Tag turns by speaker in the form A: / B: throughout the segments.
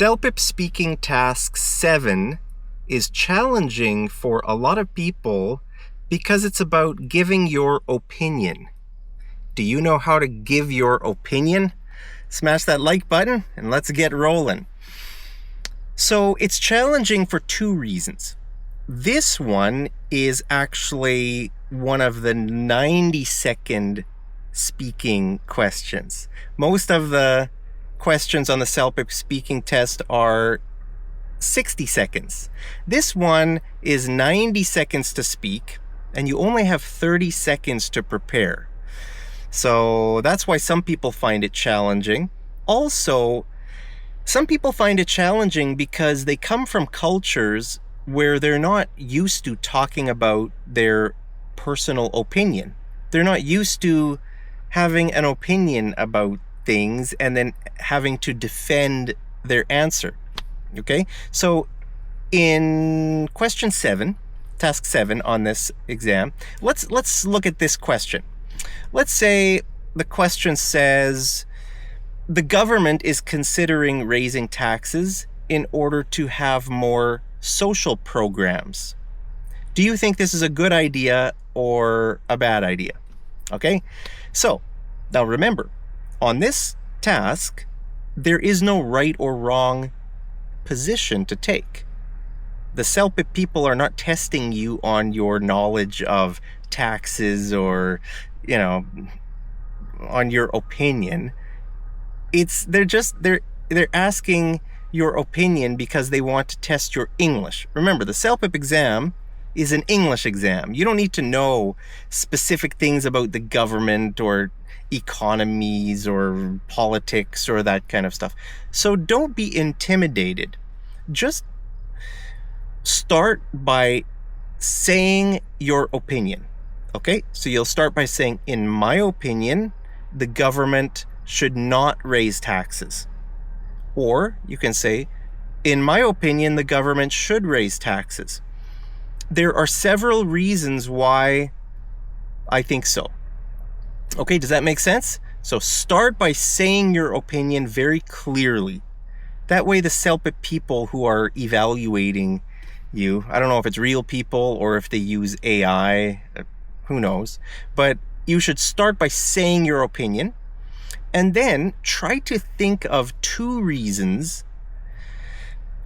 A: CELPIP speaking task 7 is challenging for a lot of people because it's about giving your opinion. Do you know how to give your opinion? Smash that like button and let's get rolling. So it's challenging for two reasons. This one is actually one of the 90-second speaking questions. Most of the questions on the CELPIP speaking test are 60 seconds. This one is 90 seconds to speak, and you only have 30 seconds to prepare. So that's why some people find it challenging. Also, some people find it challenging because they come from cultures where they're not used to talking about their personal opinion. They're not used to having an opinion about things and then having to defend their answer. Okay, so in question 7, task 7 on this exam, let's look at this question. Let's say the question says the government is considering raising taxes in order to have more social programs. Do you think this is a good idea or a bad idea? Okay, so now remember, on this task, there is no right or wrong position to take. The CELPIP people are not testing you on your knowledge of taxes or, on your opinion. They're asking your opinion because they want to test your English. Remember, the CELPIP exam is an English exam. You don't need to know specific things about the government or economies or politics or that kind of stuff. So don't be intimidated. Just start by saying your opinion. Okay? So you'll start by saying, in my opinion, the government should not raise taxes. Or you can say, in my opinion, the government should raise taxes. There are several reasons why I think so. Okay, does that make sense? So start by saying your opinion very clearly. That way the CELPIP people who are evaluating you, I don't know if it's real people or if they use AI, who knows, but you should start by saying your opinion and then try to think of 2 reasons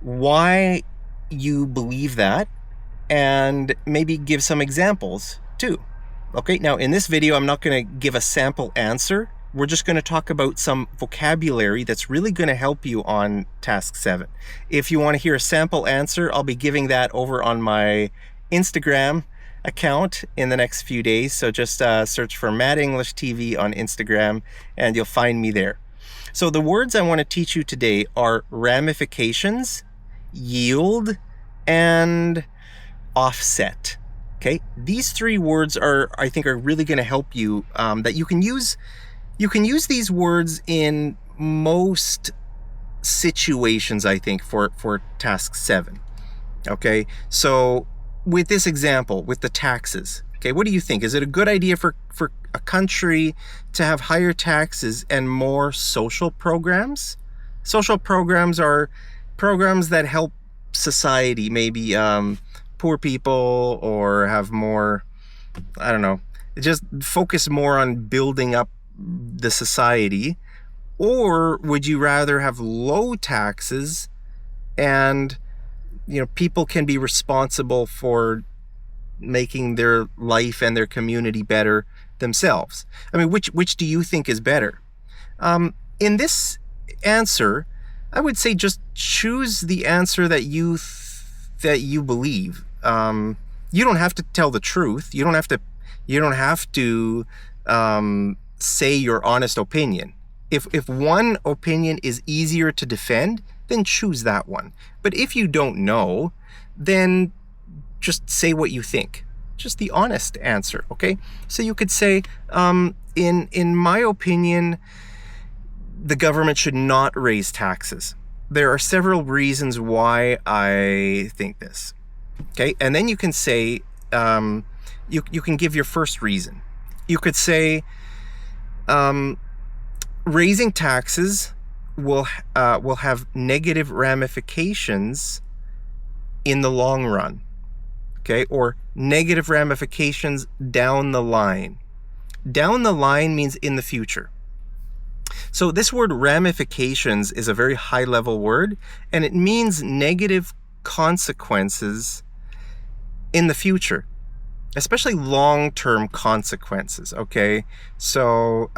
A: why you believe that and maybe give some examples too. Okay, now in this video, I'm not going to give a sample answer. We're just going to talk about some vocabulary that's really going to help you on task 7. If you want to hear a sample answer, I'll be giving that over on my Instagram account in the next few days. So just search for madenglishtv on Instagram and you'll find me there. So the words I want to teach you today are ramifications, yield, and offset. Okay, these 3 words I think are really going to help you. That you can use these words in most situations, I think, for task 7. Okay, so with this example, with the taxes, okay, what do you think? Is it a good idea for a country to have higher taxes and more social programs? Social programs are programs that help society, maybe poor people, or have more, I don't know, just focus more on building up the society? Or would you rather have low taxes and people can be responsible for making their life and their community better themselves? I mean, which do you think is better? In this answer, I would say just choose the answer that you believe. You don't have to tell the truth. You don't have to say your honest opinion. If one opinion is easier to defend, then choose that one. But if you don't know, then just say what you think. Just the honest answer, okay? So you could say, in my opinion, the government should not raise taxes. There are several reasons why I think this. Okay, and then you can say, you can give your first reason. You could say, raising taxes will have negative ramifications in the long run, okay? Or negative ramifications down the line. Down the line means in the future. So this word ramifications is a very high-level word, and it means negative consequences in the future, especially long-term consequences, okay? So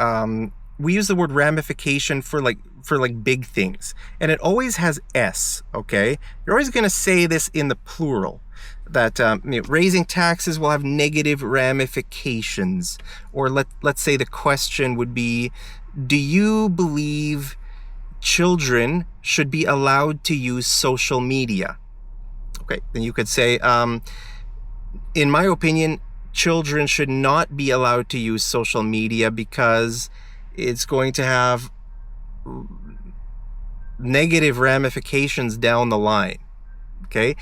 A: we use the word ramification for like big things, and it always has S, okay? You're always going to say this in the plural, that raising taxes will have negative ramifications. Or let's say the question would be, do you believe children should be allowed to use social media? Okay, then you could say, in my opinion, children should not be allowed to use social media because it's going to have negative ramifications down the line, okay?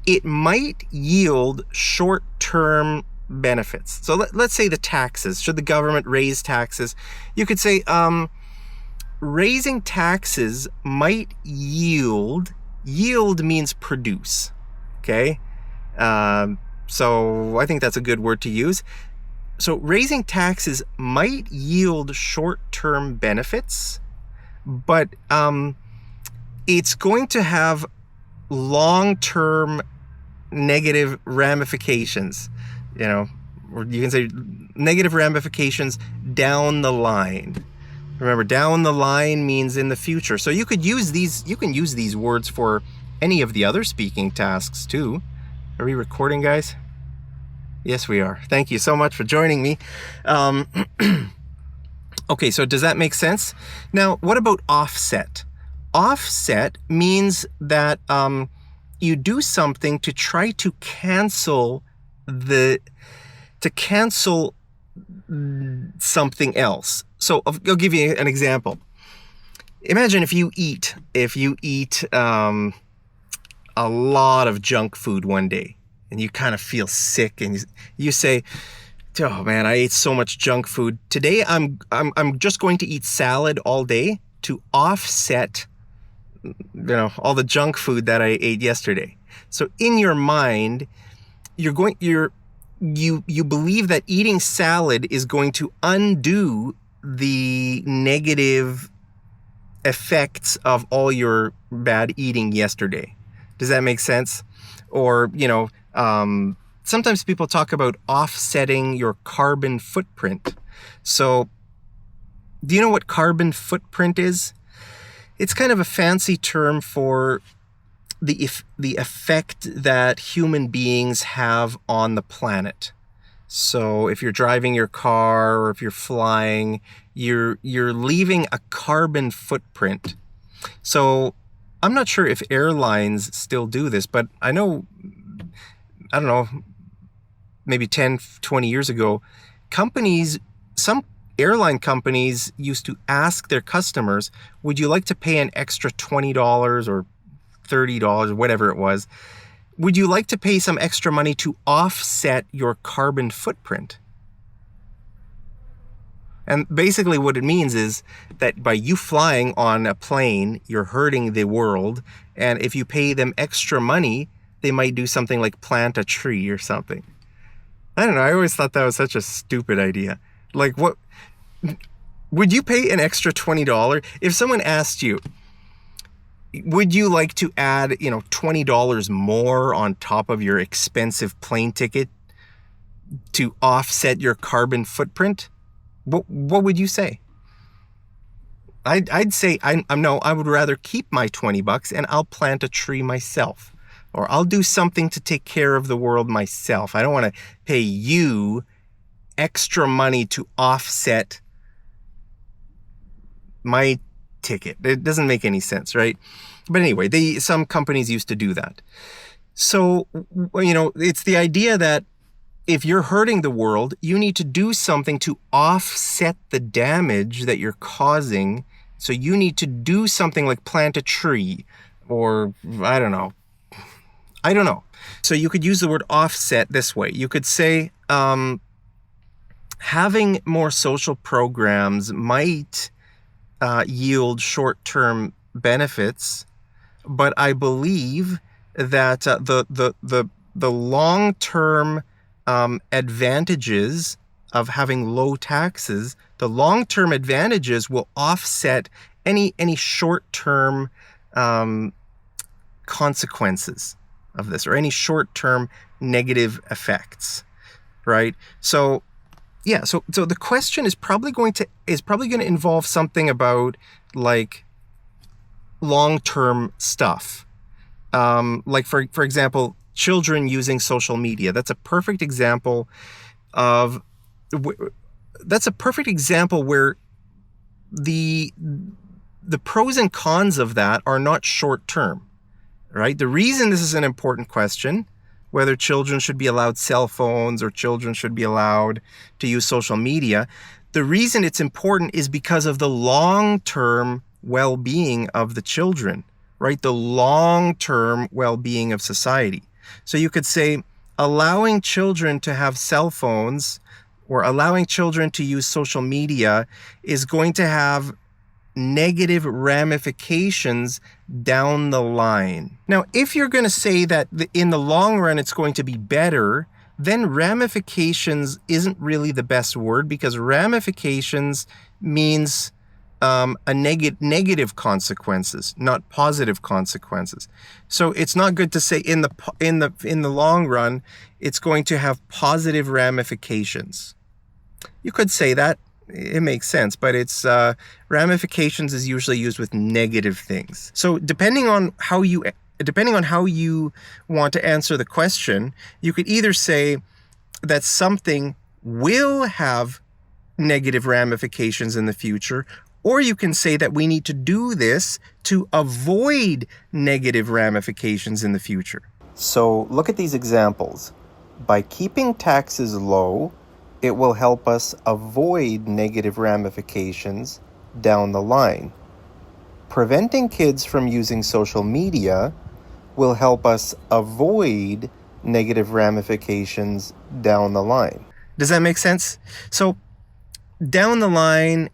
A: It might yield short-term benefits. So let's say the taxes. Should the government raise taxes? You could say raising taxes might yield means produce, okay? So I think that's a good word to use. So raising taxes might yield short-term benefits, but it's going to have long-term negative ramifications. Or you can say negative ramifications down the line. Remember, down the line means in the future. So you can use these words for any of the other speaking tasks too. Are we recording, guys? Yes, we are. Thank you so much for joining me. Okay, so does that make sense? Now, what about offset? Offset means that you do something to try to cancel something else. So I'll give you an example. Imagine if you eat a lot of junk food one day, and you kind of feel sick, and you say, "Oh man, I ate so much junk food today. I'm just going to eat salad all day to offset, all the junk food that I ate yesterday." So in your mind, you believe that eating salad is going to undo the negative effects of all your bad eating yesterday. Does that make sense? Or, sometimes people talk about offsetting your carbon footprint. So, do you know what carbon footprint is? It's kind of a fancy term for the effect that human beings have on the planet. So if you're driving your car or if you're flying, you're leaving a carbon footprint. So I'm not sure if airlines still do this, but I don't know, maybe 10, 20 years ago, some airline companies used to ask their customers, would you like to pay an extra $20 or $30, whatever it was? Would you like to pay some extra money to offset your carbon footprint? And basically what it means is that by you flying on a plane, you're hurting the world. And if you pay them extra money, they might do something like plant a tree or something. I don't know. I always thought that was such a stupid idea. Like, what would you pay an extra $20 if someone asked you, would you like to add, $20 more on top of your expensive plane ticket to offset your carbon footprint? What would you say? I'd say I would rather keep my $20 and I'll plant a tree myself, or I'll do something to take care of the world myself. I don't want to pay you extra money to offset my ticket. It doesn't make any sense, right? But anyway, some companies used to do that. So, it's the idea that if you're hurting the world, you need to do something to offset the damage that you're causing. So you need to do something like plant a tree, or I don't know. So you could use the word offset this way. You could say, having more social programs might yield short-term benefits, but I believe that the long-term advantages of having low taxes, the long-term advantages will offset any short-term consequences of this, or any short-term negative effects, right? So yeah, so the question is probably going to involve something about like long-term stuff, like for example, children using social media. That's a perfect example of where the pros and cons of that are not short-term, right? The reason this is an important question, whether children should be allowed cell phones or children should be allowed to use social media, the reason it's important is because of the long-term well-being of the children, right? The long-term well-being of society. So you could say allowing children to have cell phones or allowing children to use social media is going to have negative ramifications down the line. Now, if you're going to say that in the long run it's going to be better, then ramifications isn't really the best word, because ramifications means negative consequences, not positive consequences. So it's not good to say in the long run it's going to have positive ramifications. You could say that. It makes sense, but it's ramifications is usually used with negative things. So depending on how you want to answer the question, you could either say that something will have negative ramifications in the future, or you can say that we need to do this to avoid negative ramifications in the future. So look at these examples. By keeping taxes low, it will help us avoid negative ramifications down the line. Preventing kids from using social media will help us avoid negative ramifications down the line. Does that make sense? So down the line,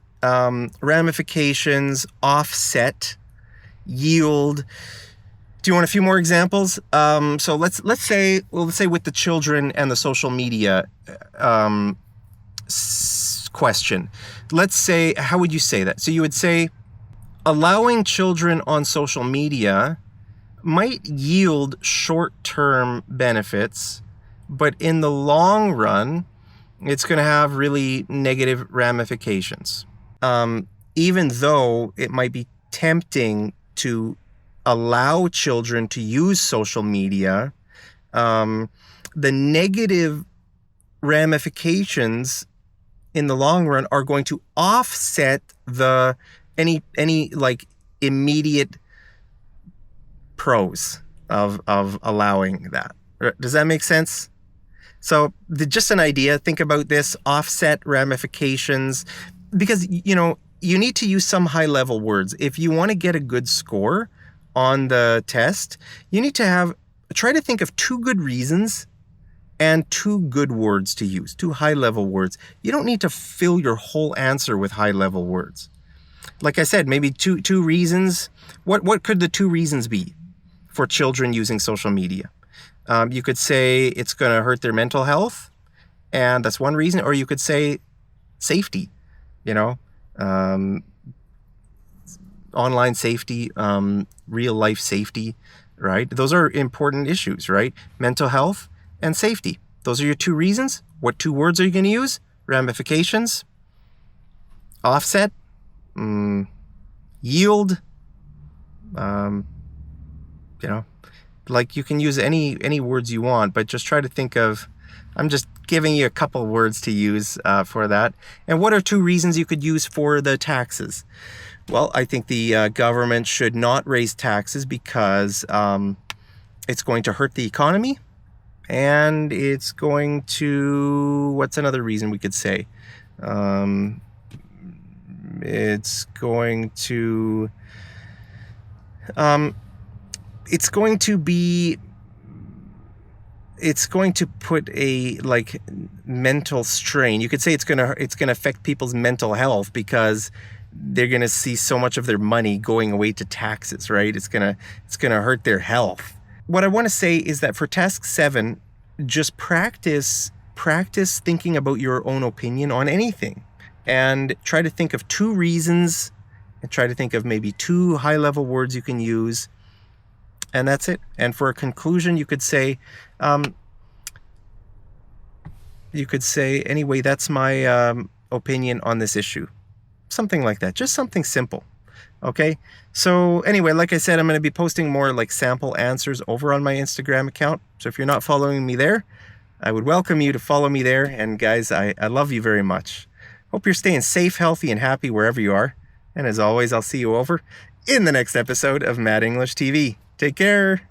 A: ramifications, offset, yield. Do you want a few more examples? So let's say with the children and the social media question. Let's say, how would you say that? So you would say allowing children on social media might yield short-term benefits, but in the long run, it's going to have really negative ramifications. Even though it might be tempting to allow children to use social media, the negative ramifications in the long run are going to offset any like immediate pros of allowing that. Does that make sense? So just an idea. Think about this: offset, ramifications, because you need to use some high level words if you want to get a good score on the test. You need to try to think of 2 good reasons and 2 good words to use, 2 high-level words. You don't need to fill your whole answer with high-level words. Like I said, maybe two reasons. What could the 2 reasons be for children using social media? You could say it's going to hurt their mental health, and that's one reason. Or you could say safety, online safety, real life safety, right? Those are important issues, right? Mental health and safety. Those are your 2 reasons. What 2 words are you going to use? Ramifications, offset, yield. Like you can use any words you want, but just try to think of. I'm just giving you a couple words to use for that. And what are 2 reasons you could use for the taxes? Well, I think the government should not raise taxes because it's going to hurt the economy. And it's going to, what's another reason we could say? It's going to put a mental strain. You could say it's going to affect people's mental health because they're going to see so much of their money going away to taxes, right? It's going to hurt their health. What I want to say is that for task 7, just practice thinking about your own opinion on anything, and try to think of 2 reasons, and try to think of maybe 2 high-level words you can use, and that's it. And for a conclusion, you could say, anyway, that's my opinion on this issue. Something like that. Just something simple. Okay? So anyway, like I said, I'm going to be posting more like sample answers over on my Instagram account. So if you're not following me there, I would welcome you to follow me there. And guys, I love you very much. Hope you're staying safe, healthy, and happy wherever you are. And as always, I'll see you over in the next episode of Mad English TV. Take care.